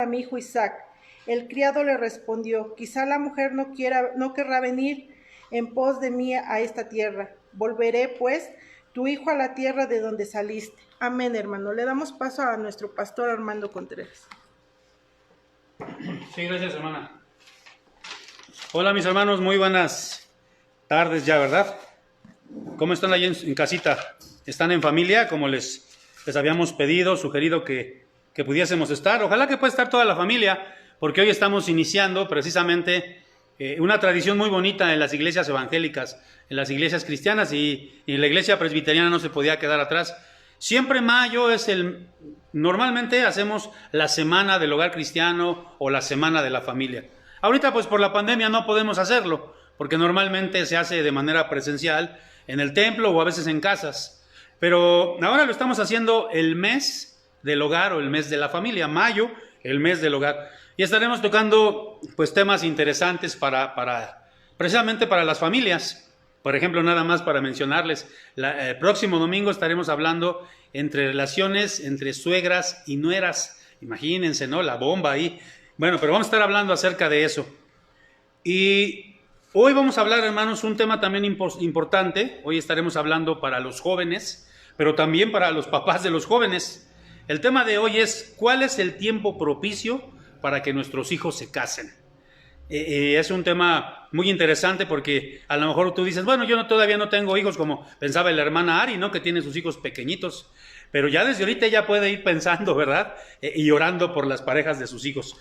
a mi hijo Isaac. El criado le respondió: quizá la mujer no querrá venir en pos de mí a esta tierra. Volveré, pues, tu hijo a la tierra de donde saliste. Amén, hermano. Le damos paso a nuestro pastor Armando Contreras. Sí, gracias, hermana. Hola, mis hermanos, muy buenas tardes ya, ¿verdad? ¿Cómo están allí en casita? ¿Están en familia, como les habíamos pedido, sugerido que pudiésemos estar? Ojalá que pueda estar toda la familia, porque hoy estamos iniciando precisamente una tradición muy bonita en las iglesias evangélicas, en las iglesias cristianas, y la iglesia presbiteriana no se podía quedar atrás. Siempre mayo normalmente hacemos la semana del hogar cristiano o la semana de la familia. Ahorita pues por la pandemia no podemos hacerlo, porque normalmente se hace de manera presencial en el templo o a veces en casas. Pero ahora lo estamos haciendo el mes del hogar o el mes de la familia, mayo, el mes del hogar. Y estaremos tocando pues temas interesantes precisamente para las familias. Por ejemplo, nada más para mencionarles, el próximo domingo estaremos hablando entre relaciones entre suegras y nueras. Imagínense, ¿no? La bomba ahí. Bueno, pero vamos a estar hablando acerca de eso. Y hoy vamos a hablar, hermanos, un tema también importante. Hoy estaremos hablando para los jóvenes, pero también para los papás de los jóvenes. El tema de hoy es: ¿cuál es el tiempo propicio para que nuestros hijos se casen? Es un tema muy interesante porque a lo mejor tú dices, bueno, yo todavía no tengo hijos, como pensaba la hermana Ari, ¿no? Que tiene sus hijos pequeñitos, pero ya desde ahorita ya puede ir pensando, ¿verdad? Y orando por las parejas de sus hijos.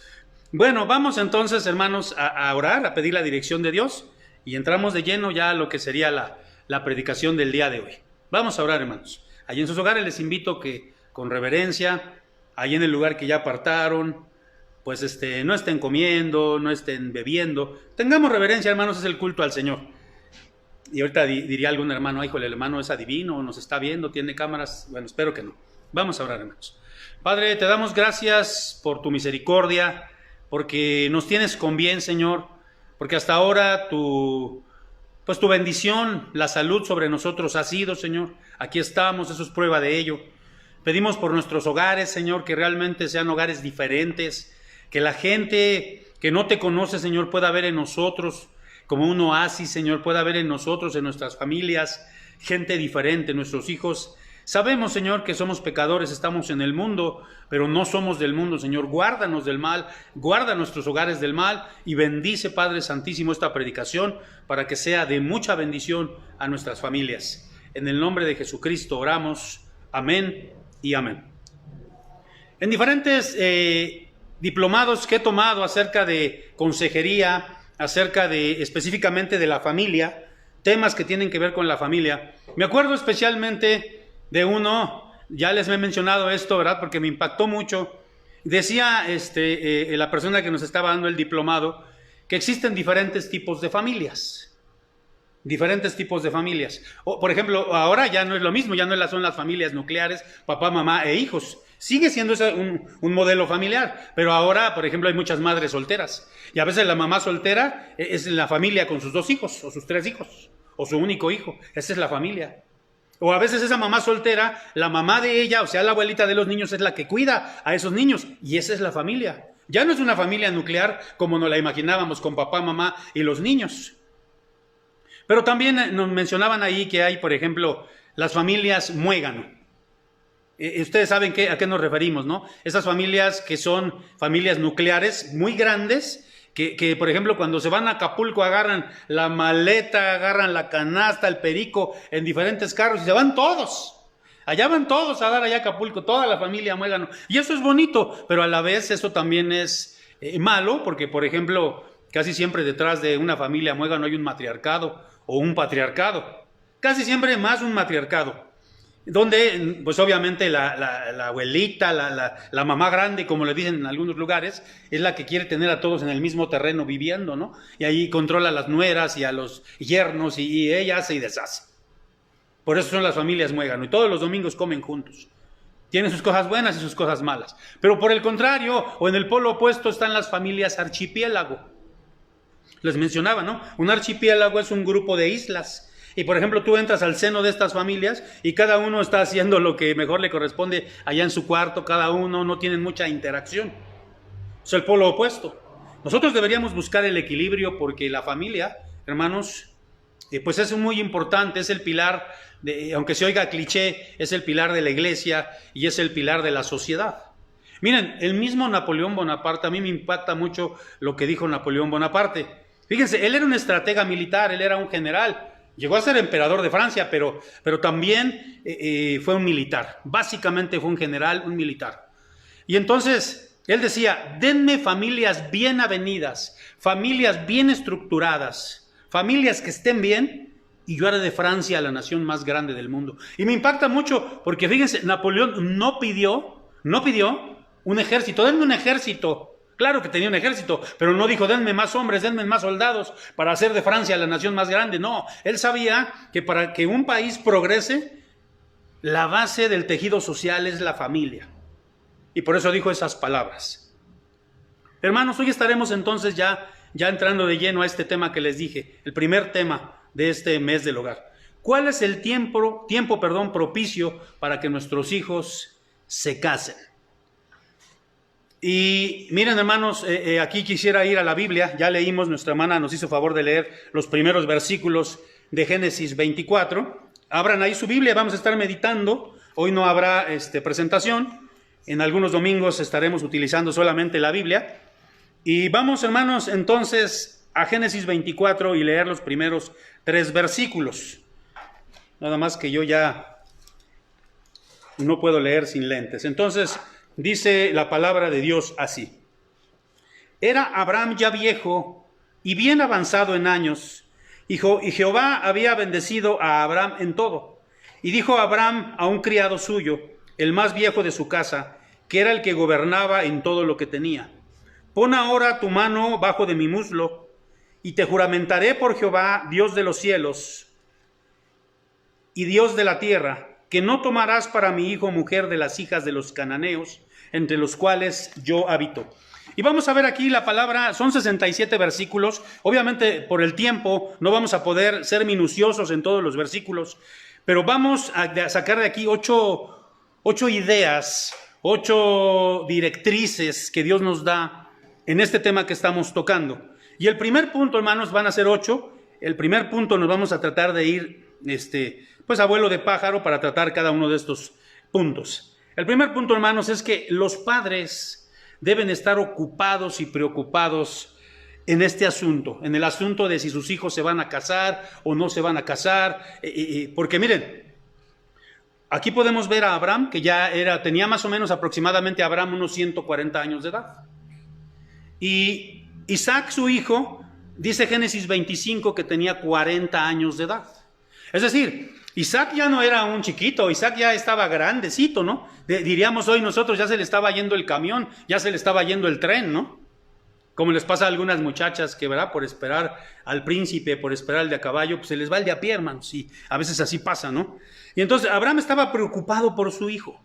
Bueno, vamos entonces, hermanos, a orar, a pedir la dirección de Dios, y entramos de lleno ya a lo que sería la predicación del día de hoy. Vamos a orar, hermanos. Allí en sus hogares les invito que con reverencia, allí en el lugar que ya apartaron, pues no estén comiendo, no estén bebiendo. Tengamos reverencia, hermanos, es el culto al Señor. Y ahorita diría algún hermano: híjole, el hermano es adivino, nos está viendo, tiene cámaras. Bueno, espero que no. Vamos a orar, hermanos. Padre, te damos gracias por tu misericordia, porque nos tienes con bien, Señor, porque hasta ahora tu bendición, la salud sobre nosotros ha sido, Señor. Aquí estamos, eso es prueba de ello. Pedimos por nuestros hogares, Señor, que realmente sean hogares diferentes, que la gente que no te conoce, Señor, pueda ver en nosotros como un oasis, Señor, pueda ver en nosotros, en nuestras familias, gente diferente, nuestros hijos. Sabemos, Señor, que somos pecadores, estamos en el mundo, pero no somos del mundo, Señor. Guárdanos del mal, guarda nuestros hogares del mal y bendice, Padre Santísimo, esta predicación para que sea de mucha bendición a nuestras familias. En el nombre de Jesucristo oramos. Amén y amén. En diferentes diplomados que he tomado acerca de consejería, acerca de específicamente de la familia, temas que tienen que ver con la familia, me acuerdo especialmente de uno, ya les he mencionado esto, ¿verdad? Porque me impactó mucho. Decía la persona que nos estaba dando el diplomado que existen diferentes tipos de familias. Diferentes tipos de familias. Por ejemplo, ahora ya no es lo mismo, ya no son las familias nucleares, papá, mamá e hijos. Sigue siendo un modelo familiar, pero ahora, por ejemplo, hay muchas madres solteras. Y a veces la mamá soltera es la familia con sus 2 hijos, o sus 3 hijos, o su único hijo. Esa es la familia. O a veces esa mamá soltera, la mamá de ella, o sea, la abuelita de los niños, es la que cuida a esos niños. Y esa es la familia. Ya no es una familia nuclear como nos la imaginábamos, con papá, mamá y los niños. Pero también nos mencionaban ahí que hay, por ejemplo, las familias muégano. Ustedes saben a qué nos referimos, ¿no? Esas familias que son familias nucleares muy grandes, que por ejemplo, cuando se van a Acapulco agarran la maleta, agarran la canasta, el perico en diferentes carros y se van todos. Allá van todos a dar allá a Acapulco, toda la familia muégano. Y eso es bonito, pero a la vez eso también es malo, porque por ejemplo, casi siempre detrás de una familia muégano hay un matriarcado o un patriarcado. Casi siempre más un matriarcado, donde pues obviamente la abuelita, la mamá grande, como le dicen en algunos lugares, es la que quiere tener a todos en el mismo terreno viviendo, ¿no? Y ahí controla a las nueras y a los yernos y ella hace y deshace. Por eso son las familias muégano, y todos los domingos comen juntos. Tienen sus cosas buenas y sus cosas malas. Pero por el contrario, o en el polo opuesto, están las familias archipiélago. Les mencionaba, ¿no? Un archipiélago es un grupo de islas. Y por ejemplo, tú entras al seno de estas familias y cada uno está haciendo lo que mejor le corresponde allá en su cuarto, cada uno, no tienen mucha interacción. es el polo opuesto. Nosotros deberíamos buscar el equilibrio porque la familia, hermanos, pues es muy importante, es el pilar, aunque se oiga cliché, es el pilar de la iglesia y es el pilar de la sociedad. Miren, el mismo Napoleón Bonaparte, a mí me impacta mucho lo que dijo Napoleón Bonaparte. Fíjense, él era un estratega militar, él era un general, llegó a ser emperador de Francia, pero también fue un militar, básicamente fue un general, un militar. Y entonces, él decía, denme familias bien avenidas, familias bien estructuradas, familias que estén bien, y yo haré de Francia la nación más grande del mundo. Y me impacta mucho, porque fíjense, Napoleón no pidió un ejército, denme un ejército. Claro que tenía un ejército, pero no dijo, denme más hombres, denme más soldados para hacer de Francia la nación más grande. No, él sabía que para que un país progrese, la base del tejido social es la familia. Y por eso dijo esas palabras. Hermanos, hoy estaremos entonces ya entrando de lleno a este tema que les dije, el primer tema de este mes del hogar. ¿Cuál es el tiempo propicio para que nuestros hijos se casen? Y miren, hermanos, aquí quisiera ir a la Biblia. Ya leímos, nuestra hermana nos hizo favor de leer los primeros versículos de Génesis 24. Abran ahí su Biblia, vamos a estar meditando. Hoy no habrá presentación. En algunos domingos estaremos utilizando solamente la Biblia. Y vamos, hermanos, entonces a Génesis 24 y leer los primeros 3 versículos. Nada más que yo ya no puedo leer sin lentes. Entonces, dice la palabra de Dios así. Era Abraham ya viejo y bien avanzado en años, y Jehová había bendecido a Abraham en todo. Y dijo Abraham a un criado suyo, el más viejo de su casa, que era el que gobernaba en todo lo que tenía: pon ahora tu mano bajo de mi muslo, y te juramentaré por Jehová, Dios de los cielos y Dios de la tierra, que no tomarás para mi hijo mujer de las hijas de los cananeos, entre los cuales yo habito. Y vamos a ver aquí la palabra, son 67 versículos. Obviamente por el tiempo no vamos a poder ser minuciosos en todos los versículos, pero vamos a sacar de aquí 8 ideas, 8 directrices que Dios nos da en este tema que estamos tocando. Y el primer punto, hermanos, van a ser 8. El primer punto nos vamos a tratar de ir, pues a vuelo de pájaro para tratar cada uno de estos puntos. El primer punto, hermanos, es que los padres deben estar ocupados y preocupados en este asunto, en el asunto de si sus hijos se van a casar o no se van a casar, porque miren, aquí podemos ver a Abraham, que tenía más o menos aproximadamente Abraham unos 140 años de edad. Y Isaac, su hijo, dice Génesis 25 que tenía 40 años de edad. Es decir, Isaac ya no era un chiquito, Isaac ya estaba grandecito, ¿no? Diríamos hoy nosotros, ya se le estaba yendo el camión, ya se le estaba yendo el tren, ¿no? Como les pasa a algunas muchachas que, ¿verdad? Por esperar al príncipe, por esperar al de a caballo, pues se les va el de a pie, hermanos, y a veces así pasa, ¿no? Y entonces Abraham estaba preocupado por su hijo.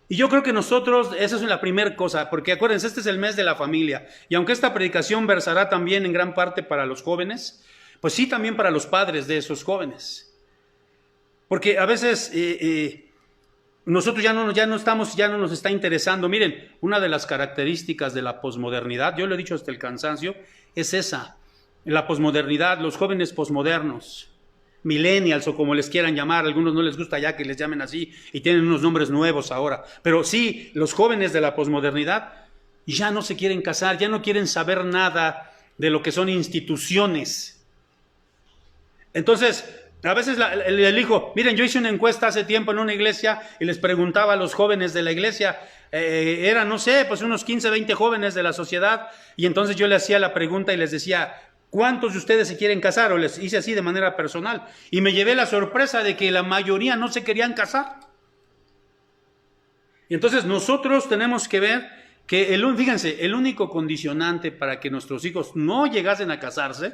Y yo creo que nosotros, esa es la primera cosa, porque acuérdense, este es el mes de la familia, y aunque esta predicación versará también en gran parte para los jóvenes, pues sí también para los padres de esos jóvenes. Porque a veces nosotros ya no nos está interesando. Miren, una de las características de la posmodernidad, yo lo he dicho hasta el cansancio, es esa. La posmodernidad, los jóvenes posmodernos, millennials o como les quieran llamar, a algunos no les gusta ya que les llamen así y tienen unos nombres nuevos ahora, pero sí, los jóvenes de la posmodernidad ya no se quieren casar, ya no quieren saber nada de lo que son instituciones. Entonces, a veces el hijo, miren, yo hice una encuesta hace tiempo en una iglesia y les preguntaba a los jóvenes de la iglesia, eran, no sé, pues unos 15, 20 jóvenes de la sociedad, y entonces yo les hacía la pregunta y les decía, ¿cuántos de ustedes se quieren casar? O les hice así de manera personal. Y me llevé la sorpresa de que la mayoría no se querían casar. Y entonces nosotros tenemos que ver que, fíjense, el único condicionante para que nuestros hijos no llegasen a casarse,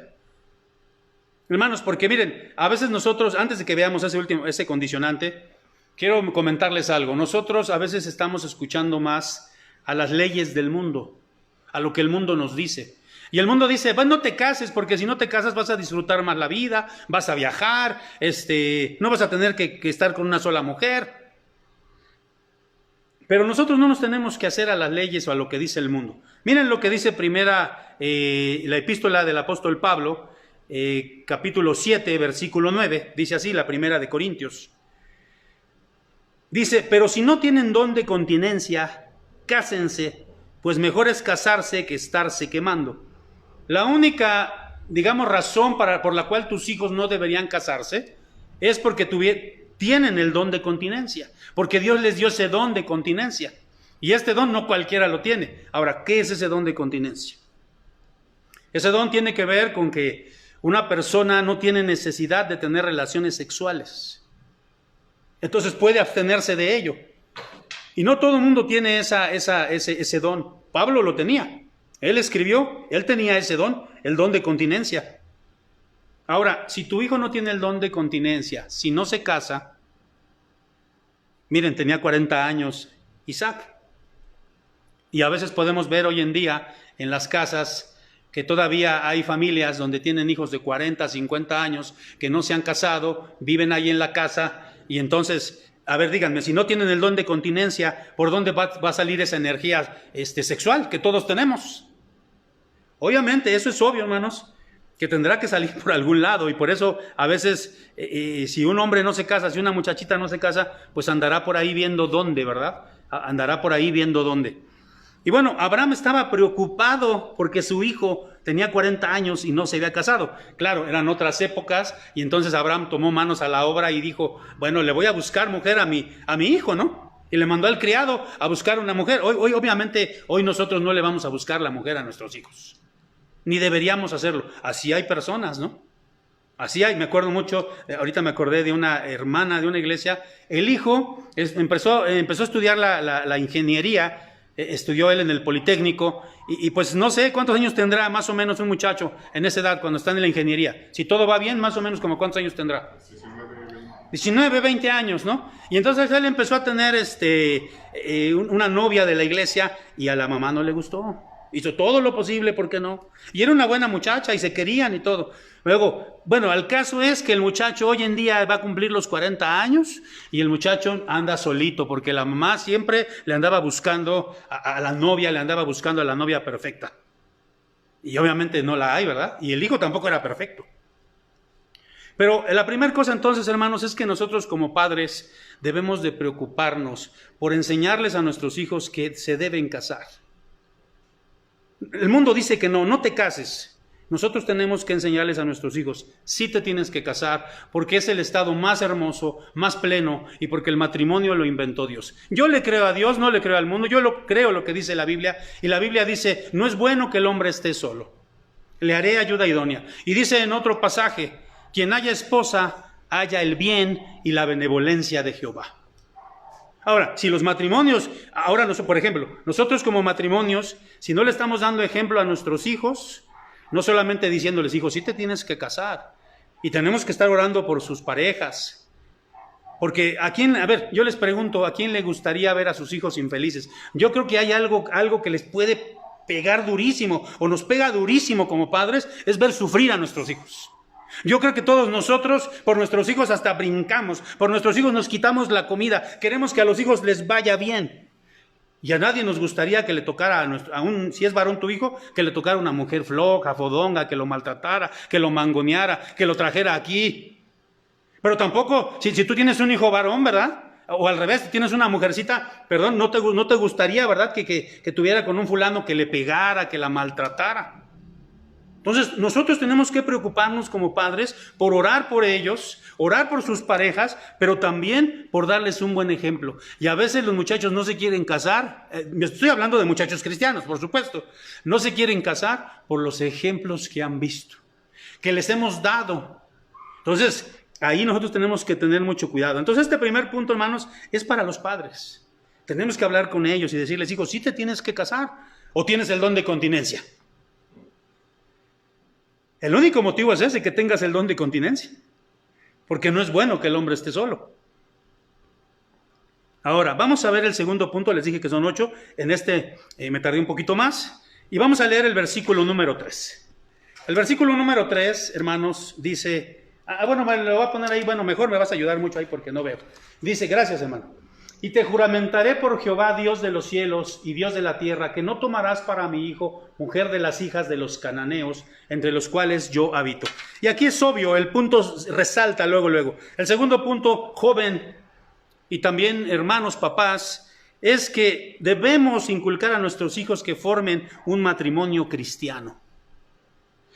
hermanos, porque miren, a veces nosotros, antes de que veamos ese condicionante, quiero comentarles algo. Nosotros a veces estamos escuchando más a las leyes del mundo, a lo que el mundo nos dice. Y el mundo dice, pues no te cases, porque si no te casas vas a disfrutar más la vida, vas a viajar, no vas a tener que estar con una sola mujer. Pero nosotros no nos tenemos que hacer a las leyes o a lo que dice el mundo. Miren lo que dice la epístola del apóstol Pablo, capítulo 7, versículo 9, dice así, la primera de Corintios. Dice, pero si no tienen don de continencia, cásense, pues mejor es casarse que estarse quemando. La única, digamos, razón por la cual tus hijos no deberían casarse es porque tienen el don de continencia, porque Dios les dio ese don de continencia. Y este don no cualquiera lo tiene. Ahora, ¿qué es ese don de continencia? Ese don tiene que ver con que una persona no tiene necesidad de tener relaciones sexuales. Entonces puede abstenerse de ello. Y no todo el mundo tiene ese don. Pablo lo tenía. Él escribió, él tenía ese don, el don de continencia. Ahora, si tu hijo no tiene el don de continencia, si no se casa, miren, tenía 40 años Isaac. Y a veces podemos ver hoy en día en las casas que todavía hay familias donde tienen hijos de 40, 50 años que no se han casado, viven ahí en la casa y entonces, a ver, díganme, si no tienen el don de continencia, ¿por dónde va a salir esa energía sexual que todos tenemos? Obviamente, eso es obvio, hermanos, que tendrá que salir por algún lado y por eso a veces si un hombre no se casa, si una muchachita no se casa, pues andará por ahí viendo dónde, ¿verdad? Andará por ahí viendo dónde. Y bueno, Abraham estaba preocupado porque su hijo tenía 40 años y no se había casado. Claro, eran otras épocas y entonces Abraham tomó manos a la obra y dijo, bueno, le voy a buscar mujer a mi hijo, ¿no? Y le mandó al criado a buscar una mujer. Obviamente, hoy nosotros no le vamos a buscar la mujer a nuestros hijos. Ni deberíamos hacerlo. Así hay personas, ¿no? Así hay, me acuerdo mucho, ahorita me acordé de una hermana de una iglesia. El hijo empezó a estudiar la ingeniería. Estudió él en el Politécnico y pues no sé cuántos años tendrá más o menos un muchacho en esa edad cuando está en la ingeniería. Si todo va bien, más o menos como cuántos años tendrá. 19, 20 años, ¿no? Y entonces él empezó a tener una novia de la iglesia y a la mamá no le gustó. Hizo todo lo posible, ¿por qué no? Y era una buena muchacha y se querían y todo. Luego, bueno, el caso es que el muchacho hoy en día va a cumplir los 40 años y el muchacho anda solito porque la mamá siempre le andaba buscando a la novia, le andaba buscando a la novia perfecta. Y obviamente no la hay, ¿verdad? Y el hijo tampoco era perfecto. Pero la primera cosa entonces, hermanos, es que nosotros como padres debemos de preocuparnos por enseñarles a nuestros hijos que se deben casar. El mundo dice que no te cases. Nosotros tenemos que enseñarles a nuestros hijos, sí te tienes que casar, porque es el estado más hermoso, más pleno, y porque el matrimonio lo inventó Dios. Yo le creo a Dios, no le creo al mundo, creo lo que dice la Biblia, y la Biblia dice, no es bueno que el hombre esté solo, le haré ayuda idónea. Y dice en otro pasaje, quien haya esposa, haya el bien y la benevolencia de Jehová. Ahora, si los matrimonios, por ejemplo, nosotros como matrimonios, si no le estamos dando ejemplo a nuestros hijos, no solamente diciéndoles, hijos, sí te tienes que casar, y tenemos que estar orando por sus parejas, porque yo les pregunto, ¿a quién le gustaría ver a sus hijos infelices? Yo creo que hay algo que les puede pegar durísimo, o nos pega durísimo como padres, es ver sufrir a nuestros hijos. Yo creo que todos nosotros, por nuestros hijos hasta brincamos, por nuestros hijos nos quitamos la comida, queremos que a los hijos les vaya bien. Y a nadie nos gustaría que le tocara, si es varón tu hijo, que le tocara una mujer floja, fodonga, que lo maltratara, que lo mangoneara, que lo trajera aquí. Pero tampoco, si tú tienes un hijo varón, ¿verdad? O al revés, tienes una mujercita, perdón, no te gustaría, ¿verdad? Que tuviera con un fulano que le pegara, que la maltratara. Entonces, nosotros tenemos que preocuparnos como padres por orar por ellos, orar por sus parejas, pero también por darles un buen ejemplo. Y a veces los muchachos no se quieren casar, estoy hablando de muchachos cristianos, por supuesto, no se quieren casar por los ejemplos que han visto, que les hemos dado. Entonces, ahí nosotros tenemos que tener mucho cuidado. Entonces, este primer punto, hermanos, es para los padres. Tenemos que hablar con ellos y decirles, hijos, sí te tienes que casar o tienes el don de continencia. El único motivo es ese, que tengas el don de continencia, porque no es bueno que el hombre esté solo. Ahora, vamos a ver el segundo punto, les dije que son 8, me tardé un poquito más, y vamos a leer el versículo número 3. El versículo número 3, hermanos, dice, bueno, me lo voy a poner ahí, bueno, mejor me vas a ayudar mucho ahí porque no veo. Dice, gracias hermano, y te juramentaré por Jehová, Dios de los cielos y Dios de la tierra, que no tomarás para mi hijo mujer de las hijas de los cananeos, entre los cuales yo habito. Y aquí es obvio, el punto resalta luego. El segundo punto, joven y también hermanos, papás, es que debemos inculcar a nuestros hijos que formen un matrimonio cristiano.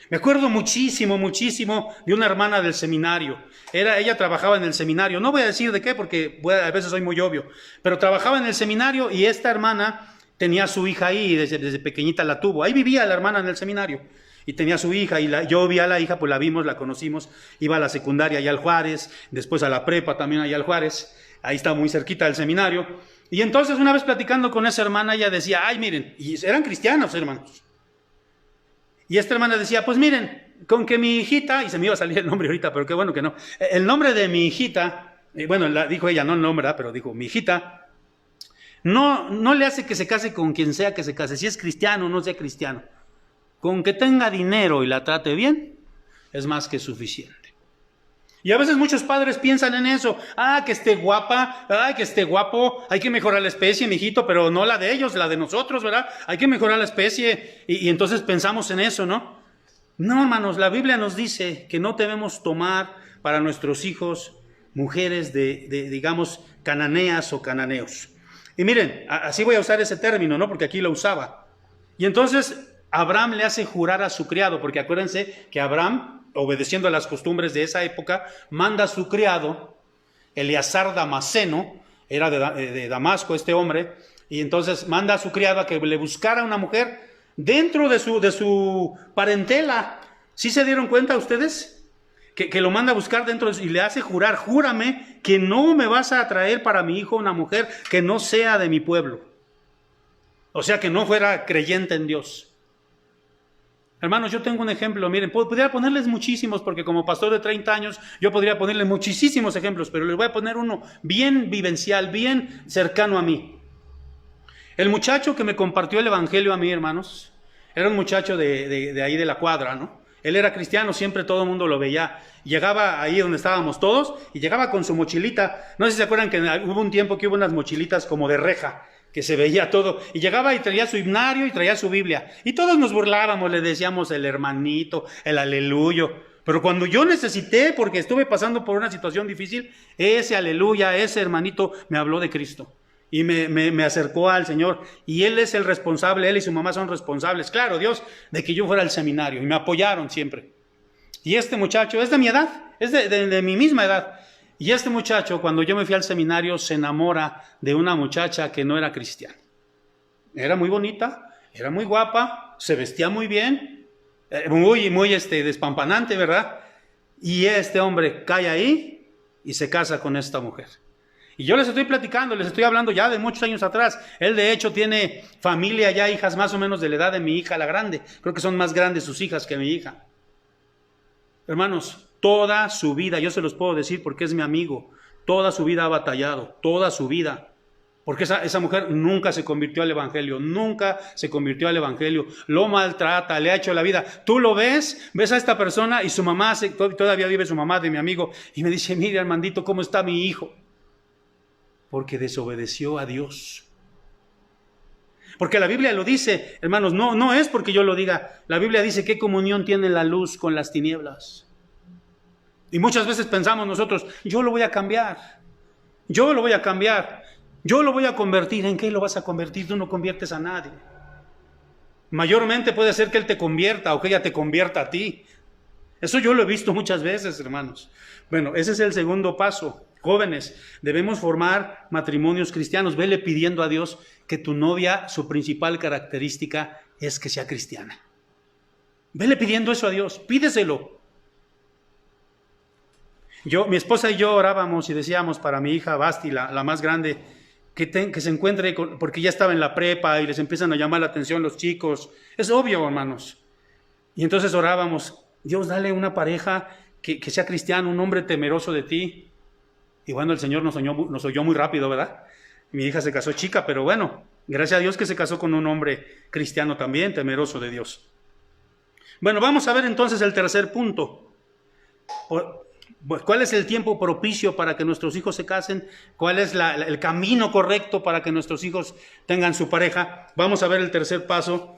Me acuerdo muchísimo de una hermana del seminario. Ella trabajaba en el seminario. No voy a decir de qué porque a veces soy muy obvio. Pero trabajaba en el seminario y esta hermana tenía a su hija ahí, desde pequeñita la tuvo. Ahí vivía la hermana en el seminario. Y tenía a su hija y yo vi a la hija, pues la vimos, la conocimos. Iba a la secundaria allá al Juárez, después a la prepa también allá al Juárez. Ahí estaba muy cerquita del seminario. Y entonces una vez platicando con esa hermana, ella decía, ay miren, y eran cristianos hermanos. Y esta hermana decía, pues miren, con que mi hijita, y se me iba a salir el nombre ahorita, pero qué bueno que no, el nombre de mi hijita, bueno, dijo ella, no el nombre, pero dijo, mi hijita, no le hace que se case con quien sea que se case, si es cristiano o no sea cristiano, con que tenga dinero y la trate bien, es más que suficiente. Y a veces muchos padres piensan en eso, que esté guapa, que esté guapo, hay que mejorar la especie, mijito, pero no la de ellos, la de nosotros, ¿verdad? Hay que mejorar la especie y entonces pensamos en eso, ¿no? No, hermanos, la Biblia nos dice que no debemos tomar para nuestros hijos mujeres digamos, cananeas o cananeos. Y miren, así voy a usar ese término, ¿no? Porque aquí lo usaba. Y entonces Abraham le hace jurar a su criado, porque acuérdense que Abraham, obedeciendo a las costumbres de esa época, manda a su criado, Eleazar Damaseno, era de Damasco este hombre, y entonces manda a su criado a que le buscara una mujer dentro de su parentela. ¿Sí se dieron cuenta ustedes? Que lo manda a buscar dentro y le hace jurar, júrame que no me vas a traer para mi hijo una mujer que no sea de mi pueblo. O sea, que no fuera creyente en Dios. Hermanos, yo tengo un ejemplo, miren, podría ponerles muchísimos, porque como pastor de 30 años, yo podría ponerles muchísimos ejemplos, pero les voy a poner uno bien vivencial, bien cercano a mí. El muchacho que me compartió el evangelio a mí, hermanos, era un muchacho de ahí de la cuadra, ¿no? Él era cristiano, siempre todo el mundo lo veía. Llegaba ahí donde estábamos todos, y llegaba con su mochilita. No sé si se acuerdan que hubo un tiempo que hubo unas mochilitas como de reja, que se veía todo, y llegaba y traía su himnario y traía su Biblia, y todos nos burlábamos, le decíamos el hermanito, el aleluyo, pero cuando yo necesité, porque estuve pasando por una situación difícil, ese aleluya, ese hermanito me habló de Cristo, y me acercó al Señor, y Él es el responsable, Él y su mamá son responsables, claro, Dios, de que yo fuera al seminario, y me apoyaron siempre. Y este muchacho es de mi edad, es de mi misma edad. Y este muchacho, cuando yo me fui al seminario, se enamora de una muchacha que no era cristiana. Era muy bonita, era muy guapa, se vestía muy bien, muy despampanante, ¿verdad? Y este hombre cae ahí y se casa con esta mujer. Y yo les estoy platicando, les estoy hablando ya de muchos años atrás. Él de hecho tiene familia ya, hijas más o menos de la edad de mi hija, la grande. Creo que son más grandes sus hijas que mi hija. Hermanos, toda su vida, yo se los puedo decir porque es mi amigo, toda su vida ha batallado, toda su vida, porque esa mujer nunca se convirtió al evangelio, lo maltrata, le ha hecho la vida. Tú lo ves a esta persona y su mamá, todavía vive su mamá de mi amigo, y me dice, mira Armandito, ¿cómo está mi hijo? Porque desobedeció a Dios. Porque la Biblia lo dice, hermanos, no es porque yo lo diga, la Biblia dice qué comunión tiene la luz con las tinieblas. Y muchas veces pensamos nosotros, yo lo voy a cambiar, yo lo voy a convertir. ¿En qué lo vas a convertir? Tú no conviertes a nadie. Mayormente puede ser que él te convierta o que ella te convierta a ti. Eso yo lo he visto muchas veces, hermanos. Bueno, ese es el segundo paso. Jóvenes, debemos formar matrimonios cristianos. Vele pidiendo a Dios que tu novia, su principal característica es que sea cristiana. Vele pidiendo eso a Dios, pídeselo. Mi esposa y yo orábamos y decíamos para mi hija Basti, la más grande, que se encuentre, porque ya estaba en la prepa y les empiezan a llamar la atención los chicos. Es obvio, hermanos. Y entonces orábamos, Dios, dale una pareja que sea cristiano, un hombre temeroso de ti. Y bueno, el Señor nos oyó muy rápido, ¿verdad? Mi hija se casó chica, pero bueno, gracias a Dios que se casó con un hombre cristiano también, temeroso de Dios. Bueno, vamos a ver entonces el tercer punto. ¿Cuál es el tiempo propicio para que nuestros hijos se casen? ¿Cuál es el camino correcto para que nuestros hijos tengan su pareja? Vamos a ver el tercer paso.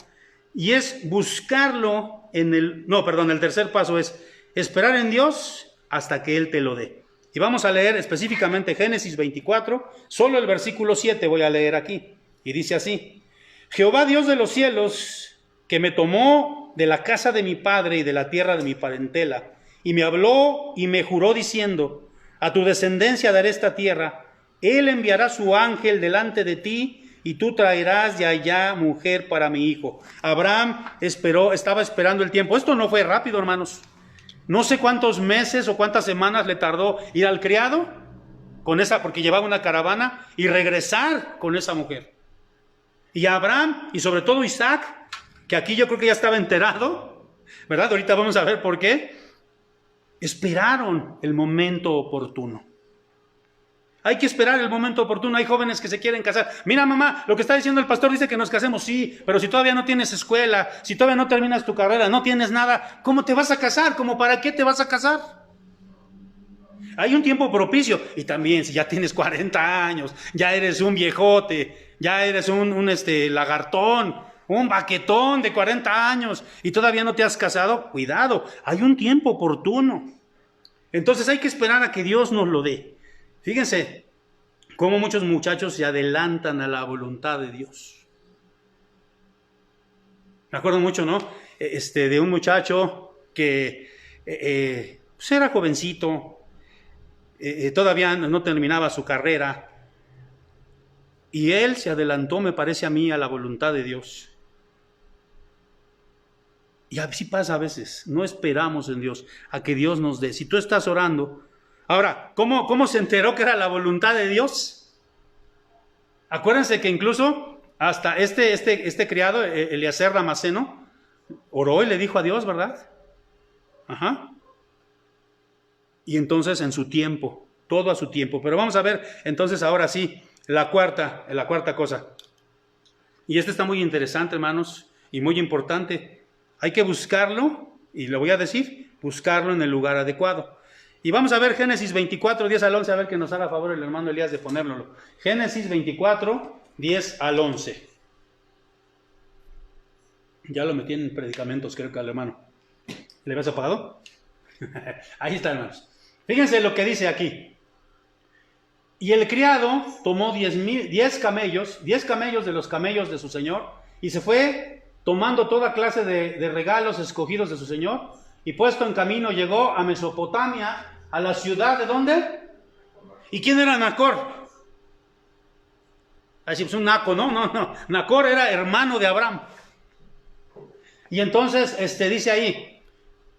Y es buscarlo el tercer paso es esperar en Dios hasta que Él te lo dé. Y vamos a leer específicamente Génesis 24, solo el versículo 7 voy a leer aquí. Y dice así: Jehová Dios de los cielos, que me tomó de la casa de mi padre y de la tierra de mi parentela, y me habló y me juró diciendo: a tu descendencia daré esta tierra, Él enviará su ángel delante de ti, y tú traerás de allá mujer para mi hijo. Abraham estaba esperando el tiempo. Esto no fue rápido, hermanos. No sé cuántos meses o cuántas semanas le tardó ir al criado porque llevaba una caravana, y regresar con esa mujer. Y Abraham, y sobre todo Isaac, que aquí yo creo que ya estaba enterado, ¿verdad? Ahorita vamos a ver por qué. Esperaron el momento oportuno. Hay que esperar el momento oportuno. Hay jóvenes que se quieren casar. Mira, mamá, lo que está diciendo el pastor dice que nos casemos. Sí, pero si todavía no tienes escuela, si todavía no terminas tu carrera, no tienes nada, ¿cómo te vas a casar? ¿Cómo para qué te vas a casar? Hay un tiempo propicio. Y también, si ya tienes 40 años, ya eres un viejote, ya eres un lagartón, un baquetón de 40 años y todavía no te has casado, cuidado, hay un tiempo oportuno. Entonces hay que esperar a que Dios nos lo dé. Fíjense cómo muchos muchachos se adelantan a la voluntad de Dios. Me acuerdo mucho, ¿no? De un muchacho que pues era jovencito, todavía no terminaba su carrera, y él se adelantó, me parece a mí, a la voluntad de Dios. Y así pasa a veces, no esperamos en Dios a que Dios nos dé. Si tú estás orando, ahora, ¿cómo se enteró que era la voluntad de Dios? Acuérdense que incluso hasta este criado, Eliezer Damasceno, oró y le dijo a Dios, ¿verdad? Ajá. Y entonces en su tiempo, todo a su tiempo. Pero vamos a ver entonces ahora sí, la cuarta cosa. Y está muy interesante, hermanos, y muy importante. Hay que buscarlo, y le voy a decir, buscarlo en el lugar adecuado. Y vamos a ver Génesis 24, 10 al 11, a ver que nos haga favor el hermano Elías de ponérnoslo. Génesis 24, 10 al 11. Ya lo metí en predicamentos, creo que al hermano. ¿Le ves apagado? Ahí está, hermanos. Fíjense lo que dice aquí. Y el criado tomó 10 camellos de los camellos de su señor, y se fue tomando toda clase de regalos escogidos de su señor, y puesto en camino llegó a Mesopotamia, a la ciudad de ¿dónde? ¿Y quién era Nacor? Así pues un naco, no. Nacor era hermano de Abraham. Y entonces dice ahí: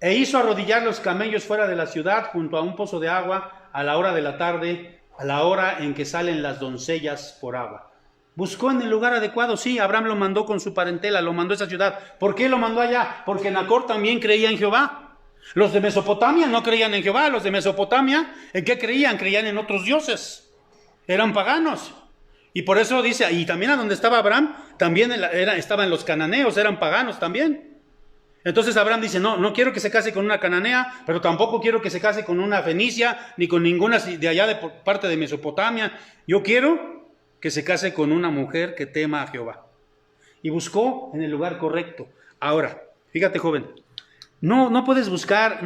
e hizo arrodillar los camellos fuera de la ciudad, junto a un pozo de agua, a la hora de la tarde, a la hora en que salen las doncellas por agua. Buscó en el lugar adecuado, sí, Abraham lo mandó con su parentela, lo mandó a esa ciudad. ¿Por qué lo mandó allá? Porque Nacor también creía en Jehová. Los de Mesopotamia no creían en Jehová. Los de Mesopotamia, ¿en qué creían? Creían en otros dioses. Eran paganos. Y por eso dice, y también a donde estaba Abraham, también estaban los cananeos, eran paganos también. Entonces Abraham dice, no quiero que se case con una cananea, pero tampoco quiero que se case con una fenicia, ni con ninguna de allá de parte de Mesopotamia. Yo quiero que se case con una mujer que tema a Jehová. Y buscó en el lugar correcto. Ahora, fíjate, joven, no puedes buscar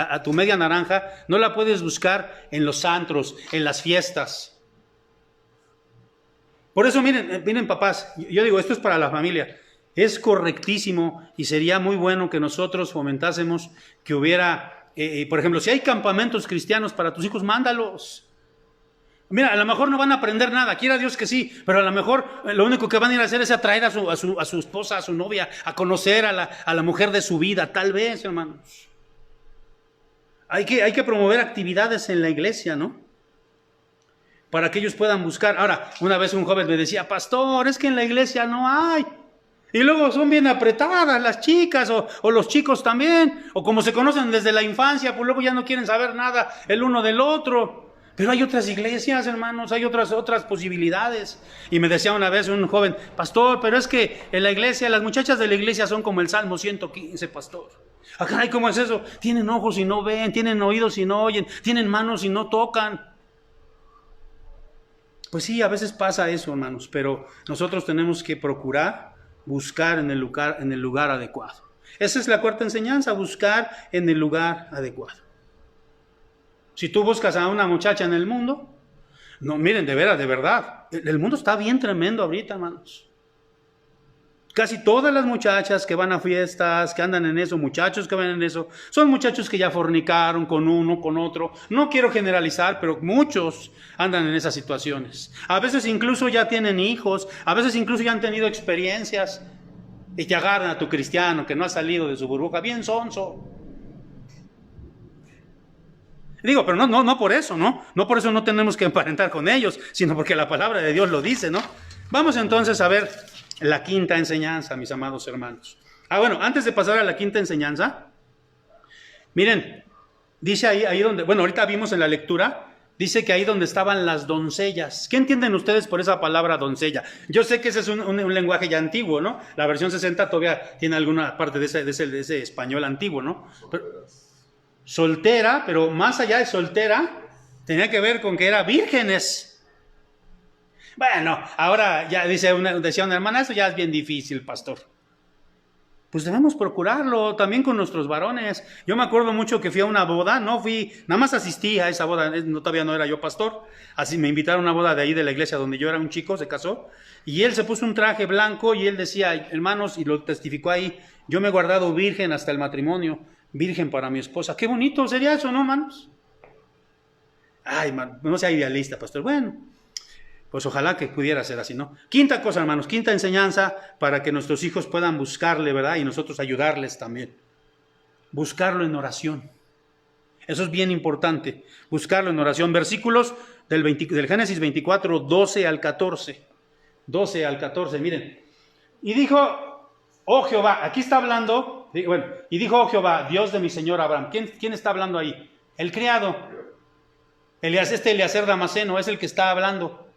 a tu media naranja, no la puedes buscar en los antros, en las fiestas. Por eso, miren papás, yo digo, esto es para la familia. Es correctísimo y sería muy bueno que nosotros fomentásemos que hubiera, por ejemplo, si hay campamentos cristianos para tus hijos, mándalos. Mira, a lo mejor no van a aprender nada, quiera Dios que sí, pero a lo mejor lo único que van a ir a hacer es atraer a su esposa, a su novia, a conocer a la mujer de su vida, tal vez, hermanos. Hay que promover actividades en la iglesia, ¿no? Para que ellos puedan buscar. Ahora, una vez un joven me decía, pastor, es que en la iglesia no hay. Y luego son bien apretadas las chicas o los chicos también, o como se conocen desde la infancia, pues luego ya no quieren saber nada el uno del otro. Pero hay otras iglesias, hermanos, hay otras posibilidades. Y me decía una vez un joven, pastor, pero es que en la iglesia, las muchachas de la iglesia son como el Salmo 115, pastor. Ah, caray, ¿cómo es eso? Tienen ojos y no ven, tienen oídos y no oyen, tienen manos y no tocan. Pues sí, a veces pasa eso, hermanos, pero nosotros tenemos que procurar buscar en el lugar adecuado. Esa es la cuarta enseñanza, buscar en el lugar adecuado. Si tú buscas a una muchacha en el mundo, no, miren, de veras, de verdad, el mundo está bien tremendo ahorita, hermanos. Casi todas las muchachas que van a fiestas, que andan en eso, muchachos que van en eso, son muchachos que ya fornicaron con uno, con otro. No quiero generalizar, pero muchos andan en esas situaciones. A veces incluso ya tienen hijos, a veces incluso ya han tenido experiencias y te agarran a tu cristiano que no ha salido de su burbuja, bien sonso. Digo, pero no por eso, ¿no? No por eso no tenemos que emparentar con ellos, sino porque la palabra de Dios lo dice, ¿no? Vamos entonces a ver la quinta enseñanza, mis amados hermanos. Bueno, antes de pasar a la quinta enseñanza, miren, dice ahí donde, bueno, ahorita vimos en la lectura, dice que ahí donde estaban las doncellas. ¿Qué entienden ustedes por esa palabra doncella? Yo sé que ese es un lenguaje ya antiguo, ¿no? La versión 60 todavía tiene alguna parte de ese español antiguo, ¿no? Soltera, pero más allá de soltera, tenía que ver con que era vírgenes. Bueno, ahora ya decía una hermana, eso ya es bien difícil, pastor. Pues debemos procurarlo también con nuestros varones. Yo me acuerdo mucho que fui a una boda, nada más asistí a esa boda, todavía no era yo pastor, así me invitaron a una boda de ahí de la iglesia donde yo era un chico, se casó, y él se puso un traje blanco y él decía, hermanos, y lo testificó ahí, yo me he guardado virgen hasta el matrimonio, virgen para mi esposa. Qué bonito sería eso, ¿no, hermanos? Ay, man, no sea idealista, pastor. Bueno, pues ojalá que pudiera ser así, ¿no? Quinta cosa, hermanos, quinta enseñanza para que nuestros hijos puedan buscarle, ¿verdad? Y nosotros ayudarles también. Buscarlo en oración. Eso es bien importante, buscarlo en oración. Versículos del Génesis 24, 12 al 14. 12 al 14, miren. Y dijo, oh Jehová, aquí está hablando, bueno, y dijo, oh Jehová, Dios de mi señor Abraham. ¿Quién está hablando ahí? El criado. Eliezer Damaseno es el que está hablando.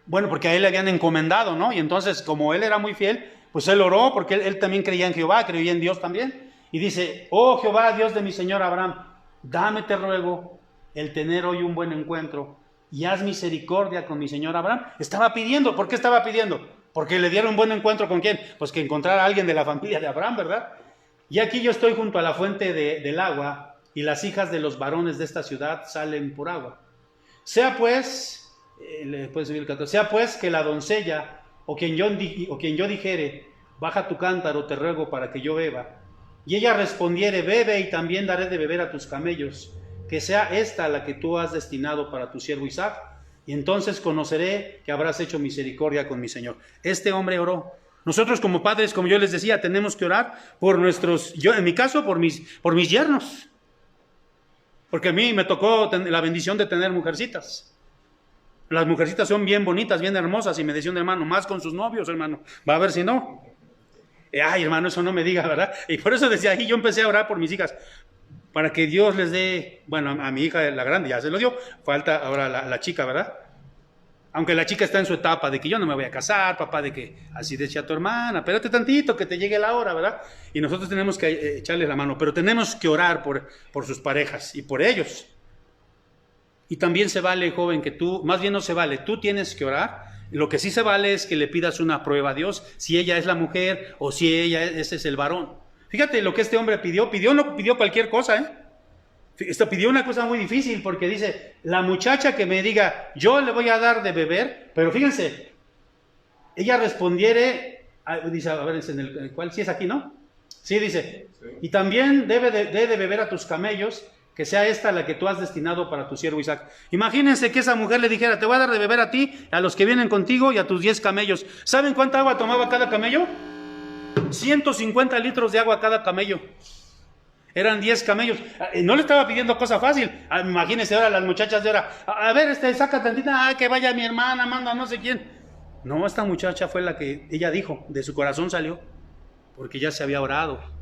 Bueno, porque a él le habían encomendado, ¿no? Y entonces, como él era muy fiel, pues él oró, porque él también creía en Jehová, creía en Dios también. Y dice, oh Jehová, Dios de mi señor Abraham, dame, te ruego, el tener hoy un buen encuentro, y haz misericordia con mi señor Abraham. Estaba pidiendo, ¿por qué estaba pidiendo? Porque le dieron un buen encuentro ¿con quién? Pues que encontrara a alguien de la familia de Abraham, ¿verdad? Y aquí yo estoy junto a la fuente del agua, y las hijas de los varones de esta ciudad salen por agua. Sea pues... puede subir el 14. Sea pues que la doncella o quien yo dijere, baja tu cántaro, te ruego para que yo beba, y ella respondiere, bebe y también daré de beber a tus camellos, que sea esta la que tú has destinado para tu siervo Isaac, y entonces conoceré que habrás hecho misericordia con mi Señor. Este hombre oró. Nosotros como padres, como yo les decía, tenemos que orar por yo en mi caso, por mis yernos, porque a mí me tocó la bendición de tener mujercitas. Las mujercitas son bien bonitas, bien hermosas, y me decía un hermano, más con sus novios, hermano, va a ver si no. Ay, hermano, eso no me diga, ¿verdad? Y por eso decía aquí, yo empecé a orar por mis hijas, para que Dios les dé, bueno, a mi hija, la grande, ya se lo dio, falta ahora la chica, ¿verdad? Aunque la chica está en su etapa de que yo no me voy a casar, papá, de que así decía tu hermana, espérate tantito, que te llegue la hora, ¿verdad? Y nosotros tenemos que echarles la mano, pero tenemos que orar por sus parejas y por ellos. Y también se vale, joven, que tú, más bien no se vale, tú tienes que orar. Lo que sí se vale es que le pidas una prueba a Dios, si ella es la mujer o si ese es el varón. Fíjate lo que este hombre pidió, no pidió cualquier cosa, Esto pidió una cosa muy difícil, porque dice, la muchacha que me diga, yo le voy a dar de beber, pero fíjense, ella respondiere, dice, a ver, en el cual, sí es aquí, ¿no? Sí, dice, y también debe de beber a tus camellos, que sea esta la que tú has destinado para tu siervo Isaac. Imagínense que esa mujer le dijera, te voy a dar de beber a ti, a los que vienen contigo y a tus 10 camellos. ¿Saben cuánta agua tomaba cada camello? 150 litros de agua cada camello. Eran 10 camellos. No le estaba pidiendo cosa fácil. Imagínense ahora las muchachas de ahora, a ver, saca tantita, que vaya mi hermana, manda no sé quién. No, esta muchacha fue la que ella dijo, de su corazón salió, porque ya se había orado.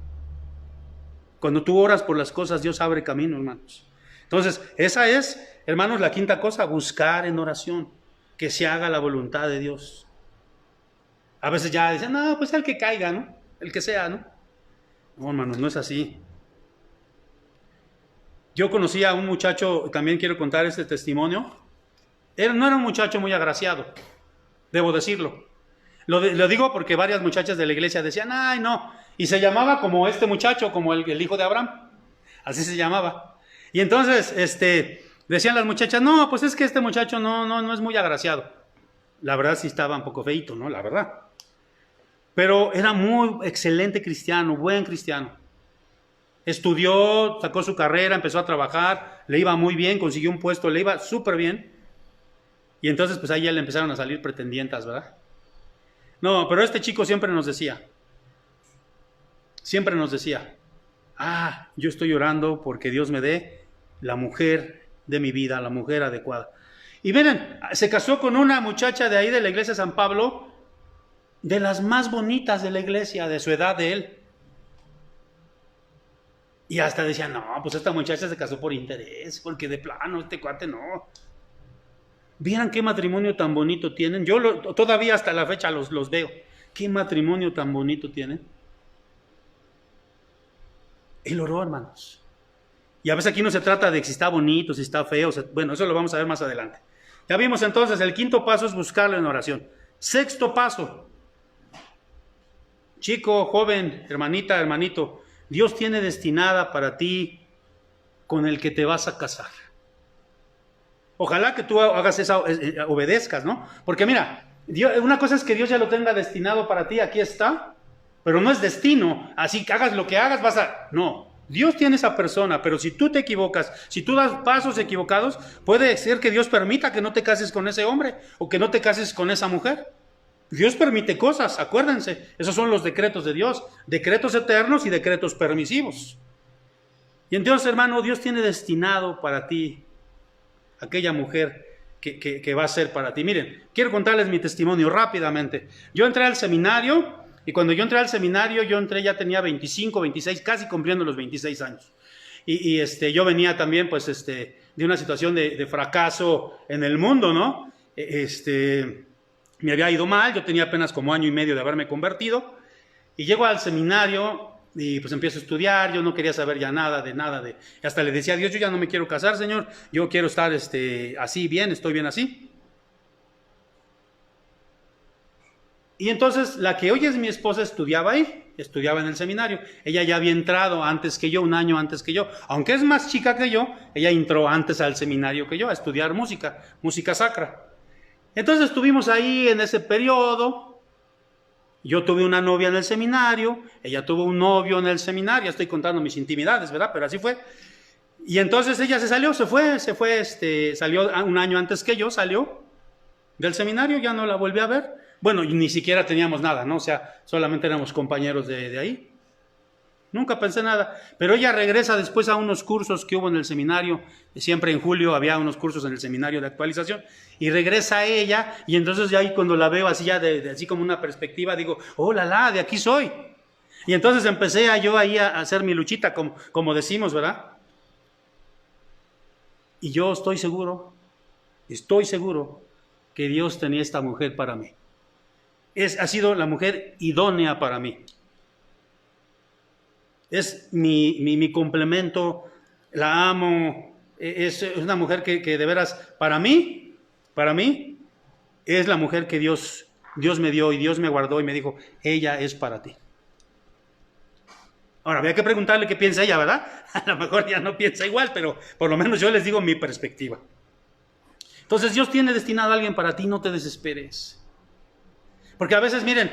Cuando tú oras por las cosas, Dios abre camino, hermanos. Entonces, esa es, hermanos, la quinta cosa, buscar en oración, que se haga la voluntad de Dios. A veces ya dicen, no, pues el que caiga, ¿no? El que sea, ¿no? No, hermanos, no es así. Yo conocí a un muchacho, también quiero contar este testimonio. No era un muchacho muy agraciado, debo decirlo. Lo digo porque varias muchachas de la iglesia decían, ay no, y se llamaba como este muchacho, como el hijo de Abraham, así se llamaba. Y entonces decían las muchachas, no, pues es que este muchacho no es muy agraciado. La verdad sí estaba un poco feíto, ¿no? La verdad. Pero era muy excelente cristiano, buen cristiano. Estudió, sacó su carrera, empezó a trabajar, le iba muy bien, consiguió un puesto, le iba súper bien. Y entonces pues ahí ya le empezaron a salir pretendientas, ¿verdad? No, pero este chico siempre nos decía, yo estoy orando porque Dios me dé la mujer de mi vida, la mujer adecuada. Y miren, se casó con una muchacha de ahí de la iglesia de San Pablo, de las más bonitas de la iglesia, de su edad de él. Y hasta decían, no, pues esta muchacha se casó por interés, porque de plano este cuate no. Vieran qué matrimonio tan bonito tienen. Yo todavía hasta la fecha los veo. Qué matrimonio tan bonito tienen. Él oró, hermanos. Y a veces aquí no se trata de si está bonito, si está feo. Bueno, eso lo vamos a ver más adelante. Ya vimos entonces, el quinto paso es buscarlo en oración. Sexto paso. Chico, joven, hermanita, hermanito, Dios tiene destinada para ti con el que te vas a casar. Ojalá que tú hagas esa, obedezcas, ¿no? Porque mira, una cosa es que Dios ya lo tenga destinado para ti, aquí está, pero no es destino, así que hagas lo que hagas, vas a... No, Dios tiene esa persona, pero si tú te equivocas, si tú das pasos equivocados, puede ser que Dios permita que no te cases con ese hombre o que no te cases con esa mujer. Dios permite cosas, acuérdense, esos son los decretos de Dios, decretos eternos y decretos permisivos. Y entonces, hermano, Dios tiene destinado para ti aquella mujer que va a ser para ti. Miren, quiero contarles mi testimonio rápidamente. Yo entré al seminario y cuando yo entré al seminario, ya tenía 25, 26, casi cumpliendo los 26 años. Y yo venía también pues de una situación de fracaso en el mundo, ¿no? Me había ido mal, yo tenía apenas como año y medio de haberme convertido y llego al seminario y pues empiezo a estudiar. Yo no quería saber ya nada, hasta le decía a Dios, yo ya no me quiero casar, Señor, yo quiero estar así bien, estoy bien así. Y entonces la que hoy es mi esposa estudiaba en el seminario. Ella ya había entrado antes que yo, un año antes que yo, aunque es más chica que yo, ella entró antes al seminario que yo a estudiar música sacra. Entonces estuvimos ahí en ese periodo. Yo tuve una novia en el seminario, ella tuvo un novio en el seminario, estoy contando mis intimidades, ¿verdad? Pero así fue. Y entonces ella salió un año antes que yo, salió del seminario, ya no la volví a ver. Bueno, ni siquiera teníamos nada, ¿no? O sea, solamente éramos compañeros de ahí. Nunca pensé nada. Pero ella regresa después a unos cursos que hubo en el seminario. Siempre en julio había unos cursos en el seminario de actualización. Y regresa ella, y entonces ya ahí cuando la veo así ya así como una perspectiva, digo, oh, de aquí soy. Y entonces empecé yo ahí a hacer mi luchita, como decimos, ¿verdad? Y yo estoy seguro que Dios tenía esta mujer para mí. Ha sido la mujer idónea para mí. Es mi complemento, la amo, es una mujer que de veras, para mí, es la mujer que Dios me dio y Dios me guardó y me dijo, ella es para ti. Ahora, había que preguntarle qué piensa ella, ¿verdad? A lo mejor ya no piensa igual, pero por lo menos yo les digo mi perspectiva. Entonces, Dios tiene destinado a alguien para ti, no te desesperes. Porque a veces, miren,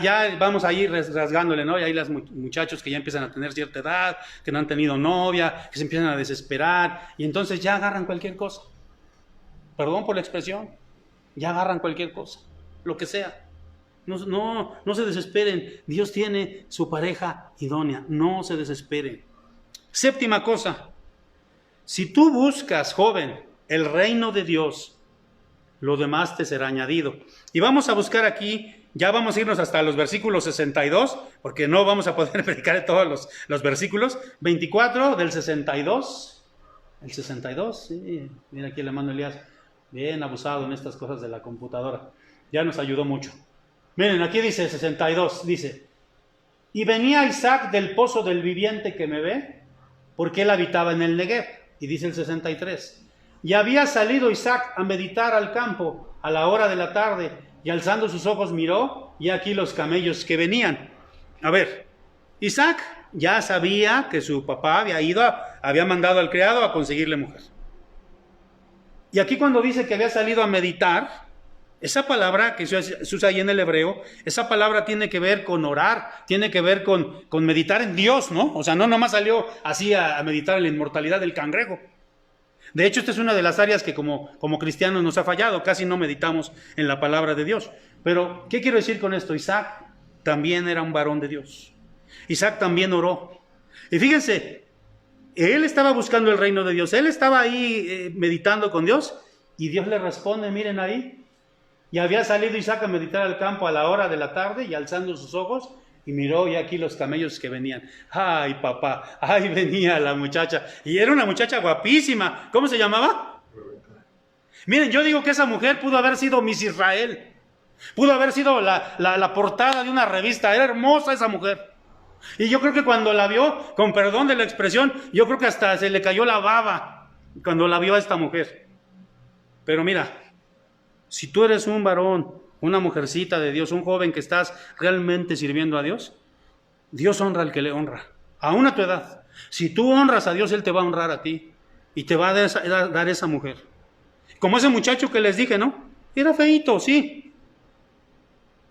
ya vamos a ir rasgándole, ¿no? Y ahí los muchachos que ya empiezan a tener cierta edad, que no han tenido novia, que se empiezan a desesperar, y entonces ya agarran cualquier cosa. Perdón por la expresión, ya agarran cualquier cosa, lo que sea. No se desesperen, Dios tiene su pareja idónea, no se desesperen. Séptima cosa, si tú buscas, joven, el reino de Dios, lo demás te será añadido. Y vamos a buscar aquí, ya vamos a irnos hasta los versículos 62, porque no vamos a poder predicar todos los versículos. 24 del 62. El 62, sí. Mira aquí el hermano Elías, bien abusado en estas cosas de la computadora. Ya nos ayudó mucho. Miren, aquí dice 62, dice, y venía Isaac del pozo del viviente que me ve, porque él habitaba en el Negev. Y dice el 63. Y había salido Isaac a meditar al campo a la hora de la tarde, y alzando sus ojos miró, y aquí los camellos que venían. A ver, Isaac ya sabía que su papá había mandado al criado a conseguirle mujer. Y aquí cuando dice que había salido a meditar, esa palabra que se usa ahí en el hebreo, esa palabra tiene que ver con orar, tiene que ver con meditar en Dios, ¿no? O sea, no nomás salió así a meditar en la inmortalidad del cangrejo. De hecho, esta es una de las áreas que como cristianos nos ha fallado, casi no meditamos en la palabra de Dios. Pero, ¿qué quiero decir con esto? Isaac también era un varón de Dios. Isaac también oró. Y fíjense, él estaba buscando el reino de Dios, él estaba ahí meditando con Dios, y Dios le responde, miren ahí, y había salido Isaac a meditar al campo a la hora de la tarde, y alzando sus ojos, y miró, y aquí los camellos que venían. ¡Ay, papá! ¡Ay, venía la muchacha! Y era una muchacha guapísima. ¿Cómo se llamaba? Miren, yo digo que esa mujer pudo haber sido Miss Israel. Pudo haber sido la portada de una revista. Era hermosa esa mujer. Y yo creo que cuando la vio, con perdón de la expresión, yo creo que hasta se le cayó la baba cuando la vio a esta mujer. Pero mira, si tú eres un varón, una mujercita de Dios, un joven que estás realmente sirviendo a Dios, Dios honra al que le honra, aún a tu edad. Si tú honras a Dios, Él te va a honrar a ti y te va a dar esa mujer. Como ese muchacho que les dije, ¿no? Era feíto, sí,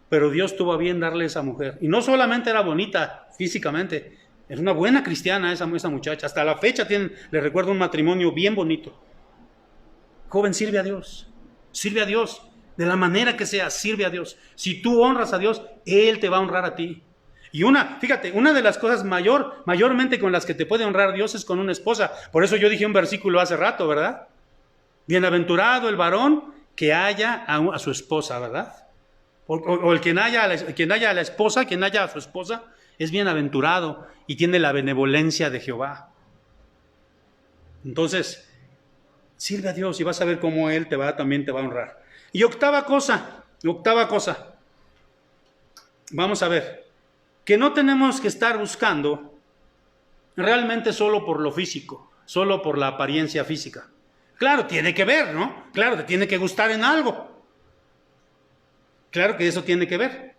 pero Dios tuvo a bien darle esa mujer. Y no solamente era bonita físicamente, era una buena cristiana esa muchacha. Hasta la fecha le recuerdo un matrimonio bien bonito. Joven, sirve a Dios. Sirve a Dios. De la manera que sea, sirve a Dios. Si tú honras a Dios, Él te va a honrar a ti. Y fíjate, una de las cosas mayormente con las que te puede honrar Dios es con una esposa. Por eso yo dije un versículo hace rato, ¿verdad? Bienaventurado el varón que haya a su esposa, ¿verdad? O el quien haya a la esposa, quien haya a su esposa, es bienaventurado y tiene la benevolencia de Jehová. Entonces, sirve a Dios y vas a ver cómo Él también te va a honrar. Y octava cosa, vamos a ver, que no tenemos que estar buscando realmente solo por lo físico, solo por la apariencia física. Claro, tiene que ver, ¿no? Claro, te tiene que gustar en algo. Claro que eso tiene que ver.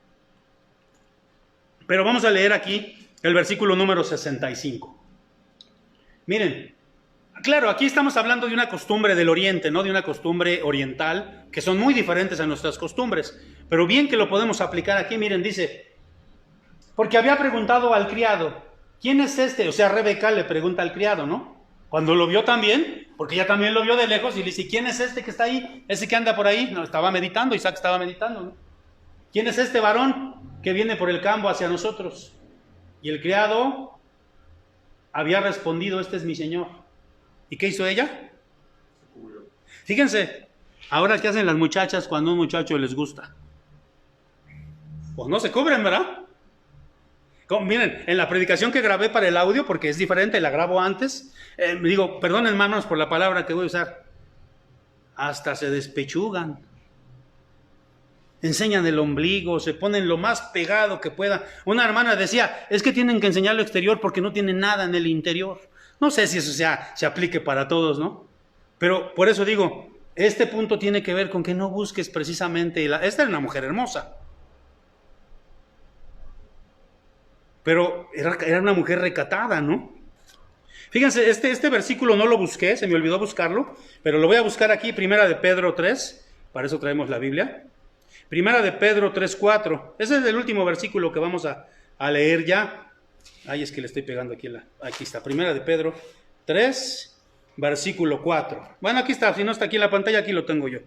Pero vamos a leer aquí el versículo número 65. Miren, claro, aquí estamos hablando de una costumbre del oriente, ¿no? De una costumbre oriental, que son muy diferentes a nuestras costumbres. Pero bien que lo podemos aplicar aquí, miren, dice, porque había preguntado al criado, ¿quién es este? O sea, Rebeca le pregunta al criado, ¿no? Cuando lo vio también, porque ella también lo vio de lejos, y le dice, ¿quién es este que está ahí? Ese que anda por ahí. No, estaba meditando, Isaac estaba meditando, ¿no? ¿Quién es este varón que viene por el campo hacia nosotros? Y el criado había respondido, este es mi señor. ¿Y qué hizo ella? Fíjense, ahora qué hacen las muchachas cuando a un muchacho les gusta. Pues no se cubren, ¿verdad? Miren, en la predicación que grabé para el audio, porque es diferente, la grabo antes, me digo, perdón hermanos por la palabra que voy a usar, hasta se despechugan. Enseñan el ombligo, se ponen lo más pegado que puedan. Una hermana decía, es que tienen que enseñar lo exterior porque no tienen nada en el interior. No sé si eso se aplique para todos, ¿no? Pero por eso digo, este punto tiene que ver con que no busques precisamente... Esta era una mujer hermosa. Pero era una mujer recatada, ¿no? Fíjense, este versículo no lo busqué, se me olvidó buscarlo, pero lo voy a buscar aquí, Primera de Pedro 3, para eso traemos la Biblia. Primera de Pedro 3:4. Ese es el último versículo que vamos a leer ya. Ay, es que le estoy pegando aquí. Aquí está. Primera de Pedro 3, versículo 4. Bueno, aquí está. Si no está aquí en la pantalla, aquí lo tengo yo.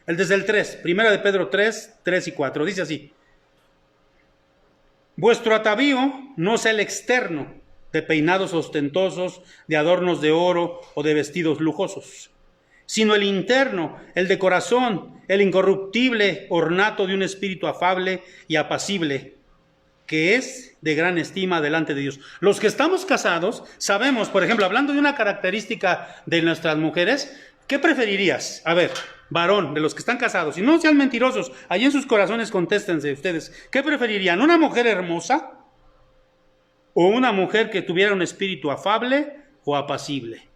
Desde el 3. Primera de Pedro 3, 3 y 4. Dice así. Vuestro atavío no sea el externo, de peinados ostentosos, de adornos de oro o de vestidos lujosos, sino el interno, el de corazón, el incorruptible ornato de un espíritu afable y apacible, que es de gran estima delante de Dios. Los que estamos casados sabemos, por ejemplo, hablando de una característica de nuestras mujeres, ¿qué preferirías? A ver, varón, de los que están casados, y no sean mentirosos, allí en sus corazones contéstense ustedes, ¿qué preferirían? ¿Una mujer hermosa o una mujer que tuviera un espíritu afable, o apacible.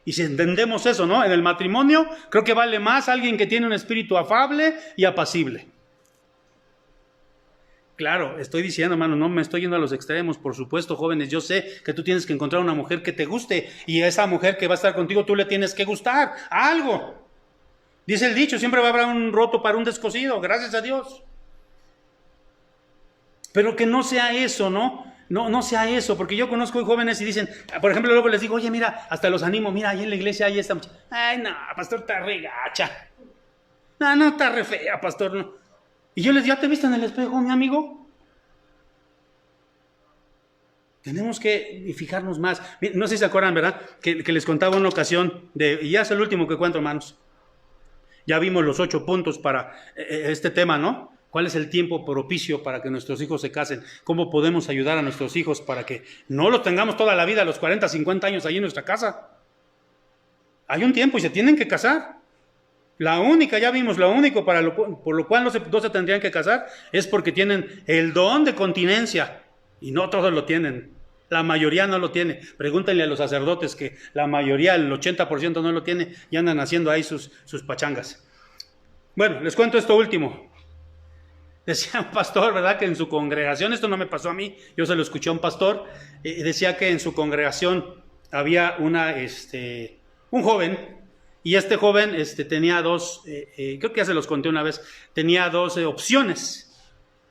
Y si entendemos eso, ¿no? En el matrimonio creo que vale más alguien que tiene un espíritu afable y apacible. Claro, estoy diciendo, hermano, no me estoy yendo a los extremos, por supuesto, jóvenes, yo sé que tú tienes que encontrar una mujer que te guste, y a esa mujer que va a estar contigo tú le tienes que gustar, algo. Dice el dicho, siempre va a haber un roto para un descosido, gracias a Dios. Pero que no sea eso, ¿no? No sea eso, porque yo conozco jóvenes y dicen, por ejemplo, luego les digo, oye, mira, hasta los animo, mira, ahí en la iglesia hay esta muchacha. Ay, no, pastor, está re gacha. No, está re fea, pastor, no. Y yo les digo, ¿ya te viste en el espejo, mi amigo? Tenemos que fijarnos más. No sé si se acuerdan, ¿verdad? Que les contaba una ocasión, y ya es el último que cuento, hermanos. Ya vimos los 8 puntos para este tema, ¿no? ¿Cuál es el tiempo propicio para que nuestros hijos se casen? ¿Cómo podemos ayudar a nuestros hijos para que no los tengamos toda la vida, a los 40, 50 años ahí en nuestra casa? Hay un tiempo y se tienen que casar. Ya vimos, lo único por lo cual no se tendrían que casar es porque tienen el don de continencia. Y no todos lo tienen. La mayoría no lo tiene. Pregúntenle a los sacerdotes que la mayoría, el 80% no lo tiene y andan haciendo ahí sus pachangas. Bueno, les cuento esto último. Decía un pastor, ¿verdad? Que en su congregación, esto no me pasó a mí, yo se lo escuché a un pastor, decía que en su congregación había un joven, y este joven tenía dos, creo que ya se los conté una vez, tenía dos opciones.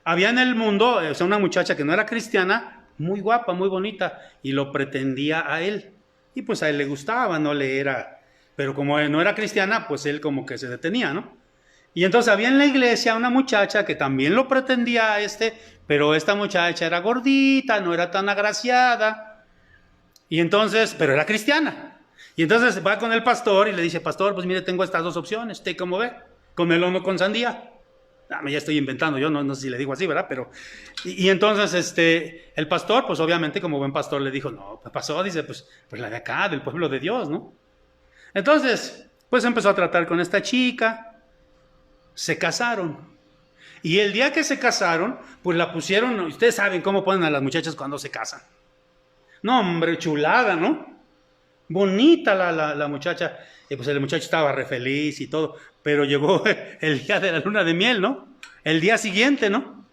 Había en el mundo, una muchacha que no era cristiana, muy guapa, muy bonita, y lo pretendía a él. Y pues a él le gustaba, no le era, pero como no era cristiana, pues él como que se detenía, ¿no? Y entonces había en la iglesia una muchacha que también lo pretendía a pero esta muchacha era gordita, no era tan agraciada, y entonces, pero era cristiana. Y entonces va con el pastor y le dice, pastor, pues mire, tengo estas dos opciones, ¿usted cómo ve? ¿Con melón o con sandía? Ya estoy inventando, yo no sé si le digo así, ¿verdad? Pero, y entonces el pastor, pues obviamente como buen pastor le dijo, no, ¿qué pasó? Dice, pues la de acá, del pueblo de Dios, ¿no? Entonces, pues empezó a tratar con esta chica, se casaron. Y el día que se casaron, pues la pusieron, ustedes saben cómo ponen a las muchachas cuando se casan. No, hombre, chulada, ¿no? Bonita la muchacha. Y pues el muchacho estaba re feliz y todo. Pero llegó el día de la luna de miel, ¿no? El día siguiente, ¿no?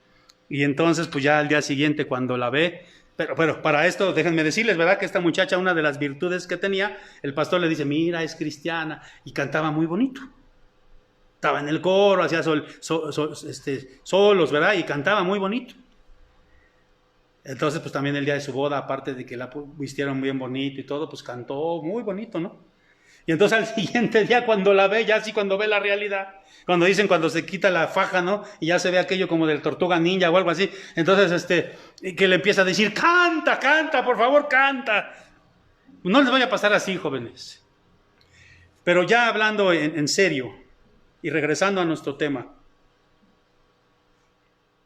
Y entonces, pues ya al día siguiente cuando la ve, pero para esto, déjenme decirles, ¿verdad? Que esta muchacha, una de las virtudes que tenía, el pastor le dice, mira, es cristiana, y cantaba muy bonito. Estaba en el coro, hacía solos, ¿verdad? Y cantaba muy bonito. Entonces, pues también el día de su boda, aparte de que la vistieron bien bonito y todo, pues cantó muy bonito, ¿no? Y entonces al siguiente día cuando la ve, ya así cuando ve la realidad, cuando se quita la faja, ¿no? Y ya se ve aquello como del Tortuga Ninja o algo así, entonces que le empieza a decir, canta, por favor, canta. No les vaya a pasar así, jóvenes. Pero ya hablando en serio y regresando a nuestro tema,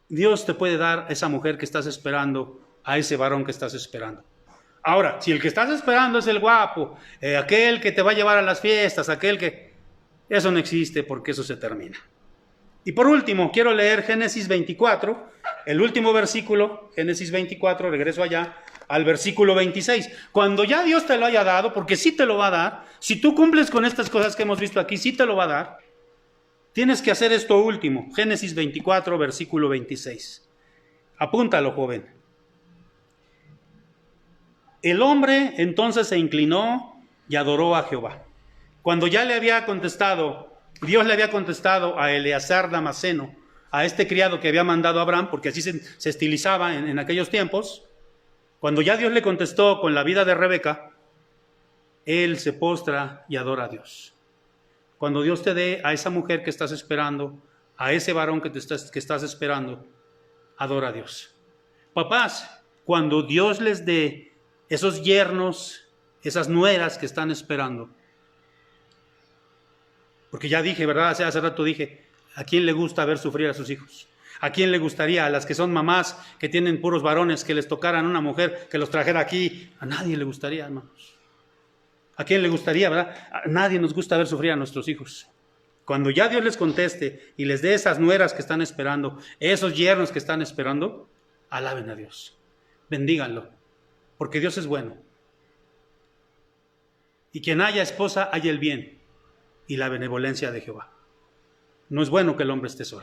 Dios te puede dar a esa mujer que estás esperando, a ese varón que estás esperando. Ahora, si el que estás esperando es el guapo, aquel que te va a llevar a las fiestas, eso no existe porque eso se termina. Y por último, quiero leer Génesis 24, el último versículo, Génesis 24, regreso allá, al versículo 26. Cuando ya Dios te lo haya dado, porque sí te lo va a dar, si tú cumples con estas cosas que hemos visto aquí, sí te lo va a dar, tienes que hacer esto último, Génesis 24, versículo 26. Apúntalo, joven. El hombre entonces se inclinó y adoró a Jehová. Cuando ya Dios le había contestado a Eleazar Damaseno, a este criado que había mandado a Abraham, porque así se estilizaba en aquellos tiempos, cuando ya Dios le contestó con la vida de Rebeca, él se postra y adora a Dios. Cuando Dios te dé a esa mujer que estás esperando, a ese varón que estás esperando, adora a Dios. Papás, cuando Dios les dé esos yernos, esas nueras que están esperando, porque ya dije, ¿verdad? Hace rato dije, ¿a quién le gusta ver sufrir a sus hijos? ¿A quién le gustaría, a las que son mamás, que tienen puros varones, que les tocaran una mujer, que los trajera aquí? A nadie le gustaría, hermanos. ¿A quién le gustaría, verdad? A nadie nos gusta ver sufrir a nuestros hijos. Cuando ya Dios les conteste y les dé esas nueras que están esperando, esos yernos que están esperando, alaben a Dios. Bendíganlo, porque Dios es bueno. y quien haya esposa haya el bien y la benevolencia de Jehová. No es bueno que el hombre esté solo.